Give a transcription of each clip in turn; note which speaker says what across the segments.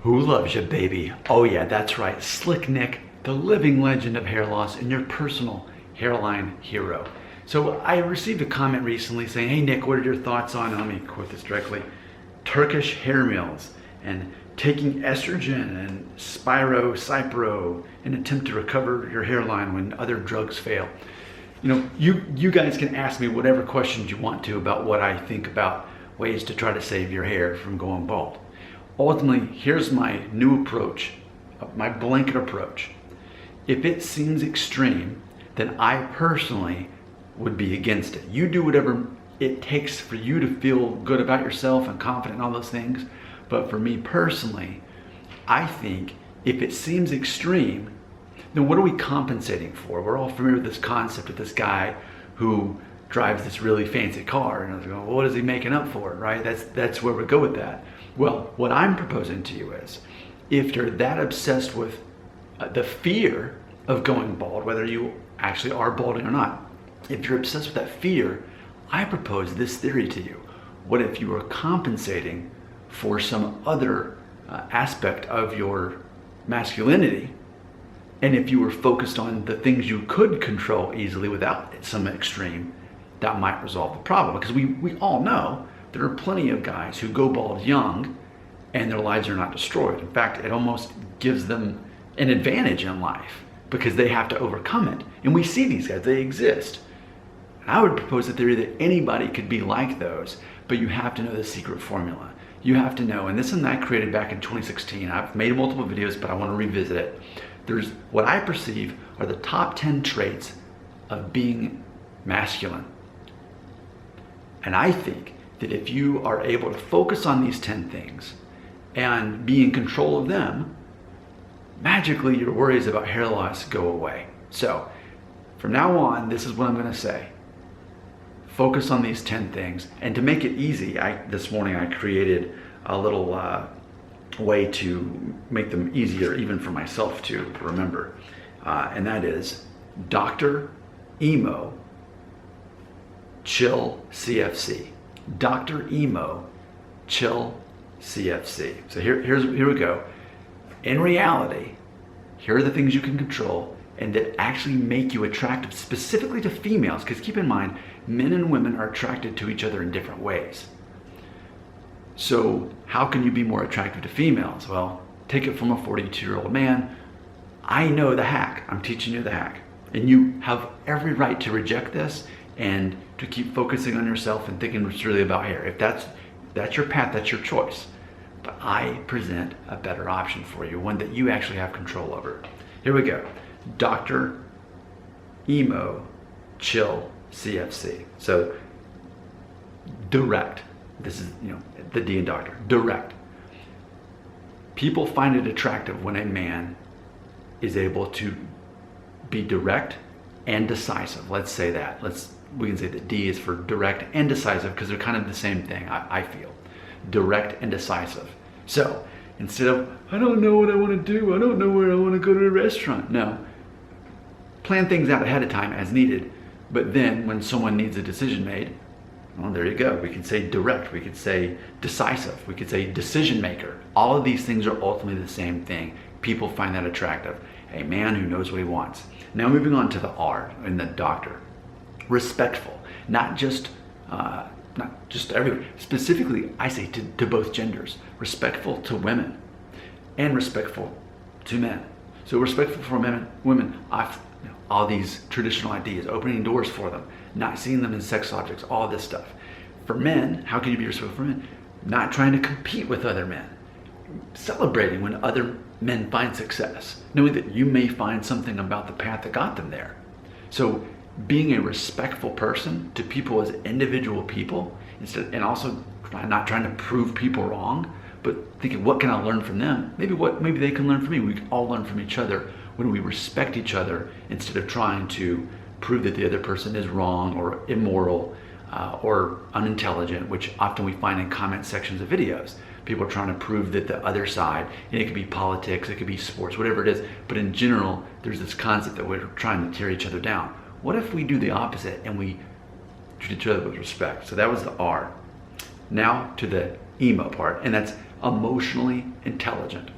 Speaker 1: Who loves you, baby? Oh yeah, that's right. Slick Nick, the living legend of hair loss and your personal hairline hero. So I received a comment recently saying, hey Nick, what are your thoughts on, let me quote this directly, Turkish hair meals and taking estrogen and Cipro in an attempt to recover your hairline when other drugs fail. You know, you guys can ask me whatever questions you want to about what I think about ways to try to save your hair from going bald. Ultimately, here's my new approach, my blanket approach. If it seems extreme, then I personally would be against it. You do whatever it takes for you to feel good about yourself and confident and all those things. But for me personally, I think if it seems extreme, then what are we compensating for? We're all familiar with this concept of this guy who drives this really fancy car, and I was going, well, what is he making up for, right? That's where we go with that. Well, what I'm proposing to you is, if you're that obsessed with the fear of going bald, whether you actually are balding or not, if you're obsessed with that fear, I propose this theory to you. What if you were compensating for some other aspect of your masculinity, and if you were focused on the things you could control easily without some extreme, that might resolve the problem? Because we all know there are plenty of guys who go bald young and their lives are not destroyed. In fact, it almost gives them an advantage in life because they have to overcome it. And we see these guys, they exist. And I would propose the theory that anybody could be like those, but you have to know the secret formula. You have to know, and this is something I created back in 2016. I've made multiple videos, but I want to revisit it. There's what I perceive are the top 10 traits of being masculine. And I think that if you are able to focus on these 10 things and be in control of them, magically your worries about hair loss go away. So from now on, this is what I'm going to say. Focus on these 10 things. And to make it easy, this morning I created a little way to make them easier even for myself to remember. And that is Dr. Emo Chill CFC. Dr. Emo Chill CFC. So here we go. In reality, here are the things you can control and that actually make you attractive specifically to females, because keep in mind, men and women are attracted to each other in different ways. So how can you be more attractive to females? Well, take it from a 42-year-old man. I know the hack. I'm teaching you the hack. And you have every right to reject this and to keep focusing on yourself and thinking it's really about hair. If that's your path, that's your choice. But I present a better option for you, one that you actually have control over. Here we go. Dr. Emo Chill CFC. So direct. This is, the D in doctor. Direct. People find it attractive when a man is able to be direct and decisive. Let's say that. We can say that D is for direct and decisive because they're kind of the same thing, I feel. Direct and decisive. So instead of, I don't know what I want to do, I don't know where I want to go to a restaurant. No. Plan things out ahead of time as needed, but then when someone needs a decision made, well, there you go. We could say direct, we could say decisive, we could say decision maker. All of these things are ultimately the same thing. People find that attractive. A man who knows what he wants. Now moving on to the R in the doctor. Respectful, not just everyone. Specifically, I say to both genders. Respectful to women and respectful to men. So respectful for women, all these traditional ideas, opening doors for them, not seeing them as sex objects, all this stuff. For men, how can you be respectful for men? Not trying to compete with other men. Celebrating when other men find success, knowing that you may find something about the path that got them there. So being a respectful person to people as individual people, and also not trying to prove people wrong, but thinking, what can I learn from them? Maybe they can learn from me. We can all learn from each other when we respect each other instead of trying to prove that the other person is wrong or immoral or unintelligent, which often we find in comment sections of videos. People are trying to prove that the other side, and it could be politics, it could be sports, whatever it is, but in general, there's this concept that we're trying to tear each other down. What if we do the opposite and we treat each other with respect? So that was the R. Now to the emo part, and that's emotionally intelligent.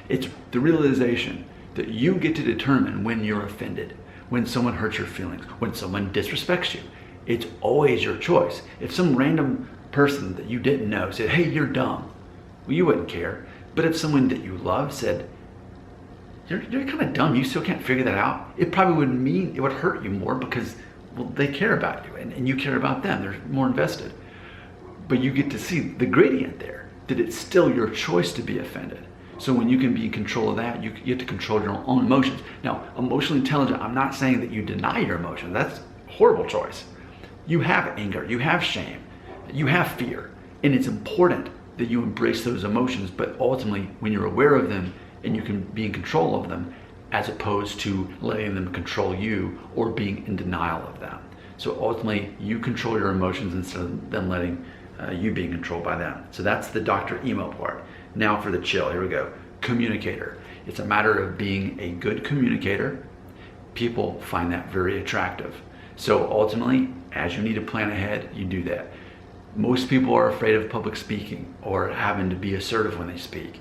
Speaker 1: It's the realization that you get to determine when you're offended, when someone hurts your feelings, when someone disrespects you. It's always your choice. If some random person that you didn't know said, hey, you're dumb, well, you wouldn't care. But if someone that you love said, you're kind of dumb, you still can't figure that out, it probably it would hurt you more because, well, they care about you and you care about them. They're more invested. But you get to see the gradient there, that it's still your choice to be offended. So when you can be in control of that, you get to control your own emotions. Now, emotionally intelligent, I'm not saying that you deny your emotions. That's a horrible choice. You have anger, you have shame, you have fear, and it's important that you embrace those emotions, but ultimately when you're aware of them and you can be in control of them, as opposed to letting them control you or being in denial of them. So ultimately, you control your emotions instead of them letting you being controlled by them. So that's the Dr. Emo part. Now for the chill, here we go. Communicator. It's a matter of being a good communicator. People find that very attractive. So ultimately, as you need to plan ahead, you do that. Most people are afraid of public speaking or having to be assertive when they speak.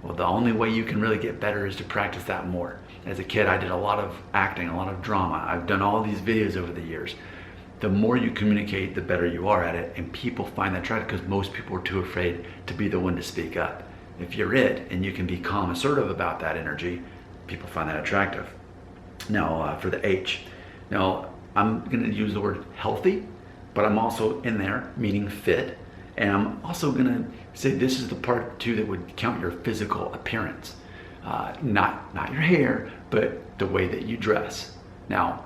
Speaker 1: Well, the only way you can really get better is to practice that more. As a kid, I did a lot of acting, a lot of drama. I've done all these videos over the years. The more you communicate, the better you are at it, and people find that attractive because most people are too afraid to be the one to speak up. If you're it and you can be calm, assertive about that energy, people find that attractive. Now for the H. Now I'm going to use the word healthy, but I'm also in there meaning fit, and I'm also going to say this is the part too that would count your physical appearance, not your hair, but the way that you dress. Now,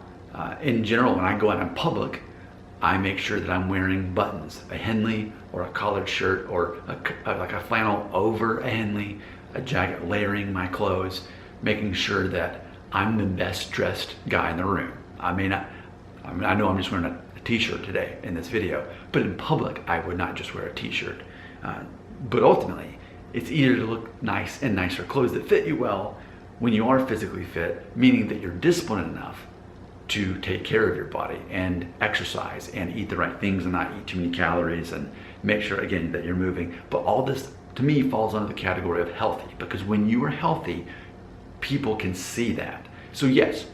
Speaker 1: in general, when I go out in public, I make sure that I'm wearing buttons, a Henley or a collared shirt or like a flannel over a Henley, a jacket, layering my clothes, making sure that I'm the best dressed guy in the room. I know I'm just wearing a t-shirt today in this video, but in public, I would not just wear a t-shirt. But ultimately, it's easier to look nice in nicer clothes that fit you well when you are physically fit, meaning that you're disciplined enough to take care of your body and exercise and eat the right things and not eat too many calories and make sure, again, that you're moving. But all this, to me, falls under the category of healthy, because when you are healthy, people can see that. So yes,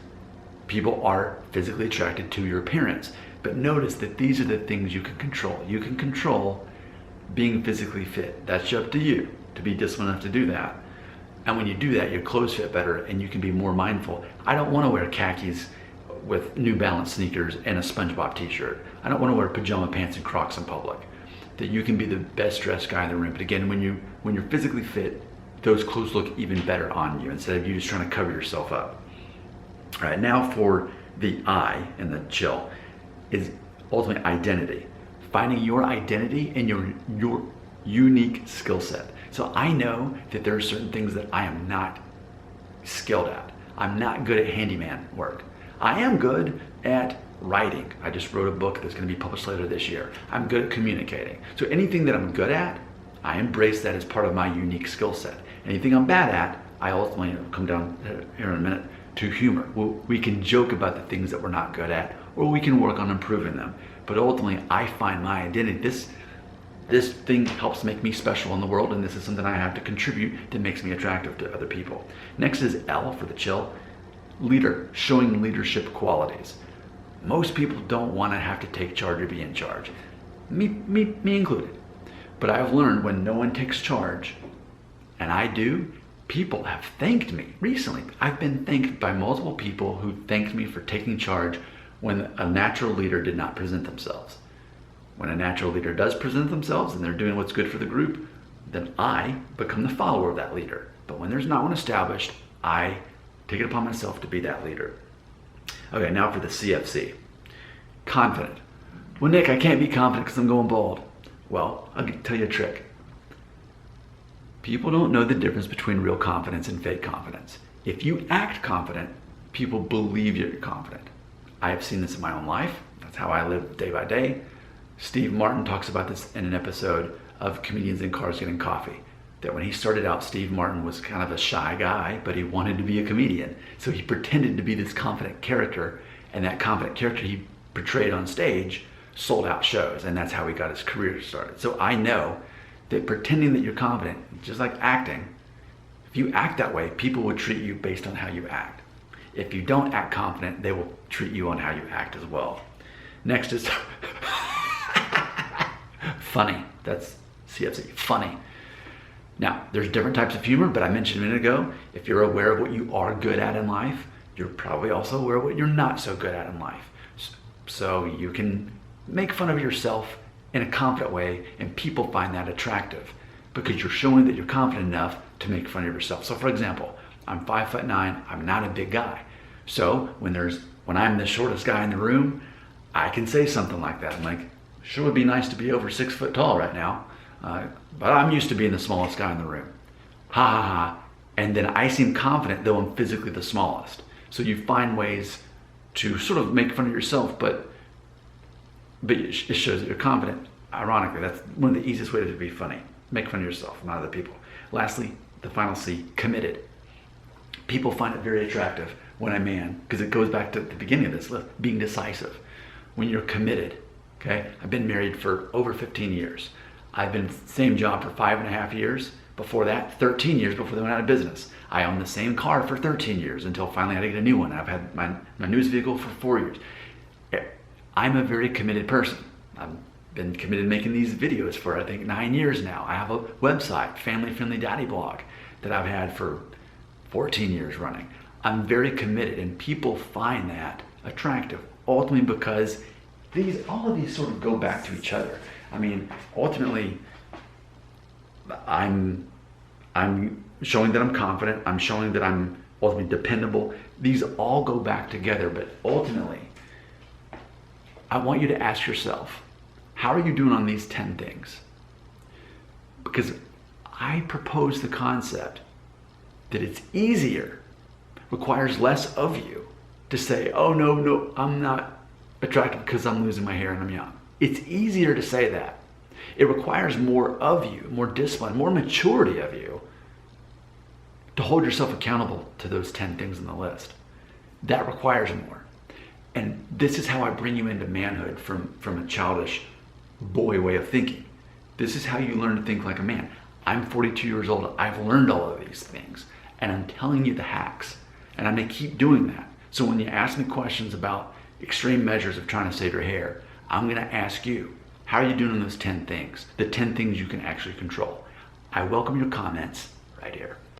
Speaker 1: people are physically attracted to your appearance, but notice that these are the things you can control. You can control being physically fit. That's up to you to be disciplined enough to do that. And when you do that, your clothes fit better and you can be more mindful. I don't want to wear khakis with New Balance sneakers and a SpongeBob t-shirt. I don't want to wear pajama pants and Crocs in public. That you can be the best dressed guy in the room. But again, when you're physically fit, those clothes look even better on you instead of you just trying to cover yourself up. All right, now for the I in the chill is ultimately identity. Finding your identity and your unique skill set. So I know that there are certain things that I am not skilled at. I'm not good at handyman work. I am good at writing. I just wrote a book that's going to be published later this year. I'm good at communicating. So anything that I'm good at, I embrace that as part of my unique skill set. Anything I'm bad at, I ultimately come down here in a minute to humor. We can joke about the things that we're not good at, or we can work on improving them. But ultimately, I find my identity. This thing helps make me special in the world, and this is something I have to contribute that makes me attractive to other people. Next is L for the chill. Leader, showing leadership qualities. Most people don't want to have to take charge or be in charge, me included. But I've learned when no one takes charge, and I do, people have thanked me recently. I've been thanked by multiple people who thanked me for taking charge when a natural leader did not present themselves. When a natural leader does present themselves and they're doing what's good for the group, then I become the follower of that leader. But when there's not one established, I take it upon myself to be that leader. Okay, now for the CFC. Confident. Well, Nick, I can't be confident because I'm going bald. Well, I'll tell you a trick. People don't know the difference between real confidence and fake confidence. If you act confident, people believe you're confident. I have seen this in my own life. That's how I live day by day. Steve Martin talks about this in an episode of Comedians in Cars Getting Coffee. That when he started out, Steve Martin was kind of a shy guy, but he wanted to be a comedian. So he pretended to be this confident character, and that confident character he portrayed on stage sold out shows, and that's how he got his career started. So I know that pretending that you're confident, just like acting, if you act that way, people will treat you based on how you act. If you don't act confident, they will treat you on how you act as well. Next is funny. That's CFC, funny. Now, there's different types of humor, but I mentioned a minute ago, if you're aware of what you are good at in life, you're probably also aware of what you're not so good at in life. So you can make fun of yourself in a confident way, and people find that attractive because you're showing that you're confident enough to make fun of yourself. So for example, I'm 5'9", I'm not a big guy. So when I'm the shortest guy in the room, I can say something like that. I'm like, sure would be nice to be over 6 foot tall right now, but I'm used to being the smallest guy in the room. Ha ha ha. And then I seem confident though I'm physically the smallest. So you find ways to sort of make fun of yourself, but it shows that you're confident. Ironically, that's one of the easiest ways to be funny. Make fun of yourself, not other people. Lastly, the final C, committed. People find it very attractive when I'm man, because it goes back to the beginning of this list, being decisive. When you're committed, okay? I've been married for over 15 years. I've been same job for 5.5 years. Before that, 13 years before they went out of business. I owned the same car for 13 years until finally I had to get a new one. I've had my newest vehicle for 4 years. I'm a very committed person. I've been committed to making these videos for I think 9 years now. I have a website, Family Friendly Daddy Blog, that I've had for 14 years running. I'm very committed, and people find that attractive, ultimately because all of these sort of go back to each other. I mean, ultimately, I'm showing that I'm confident. I'm showing that I'm ultimately dependable. These all go back together, but ultimately, I want you to ask yourself, how are you doing on these 10 things? Because I propose the concept that it's easier, requires less of you to say, oh no, I'm not attractive because I'm losing my hair and I'm young. It's easier to say that. It requires more of you, more discipline, more maturity of you to hold yourself accountable to those 10 things on the list. That requires more. And this is how I bring you into manhood from a childish boy way of thinking. This is how you learn to think like a man. I'm 42 years old. I've learned all of these things, and I'm telling you the hacks, and I'm going to keep doing that. So when you ask me questions about extreme measures of trying to save your hair, I'm going to ask you, how are you doing on those 10 things? The 10 things you can actually control. I welcome your comments right here.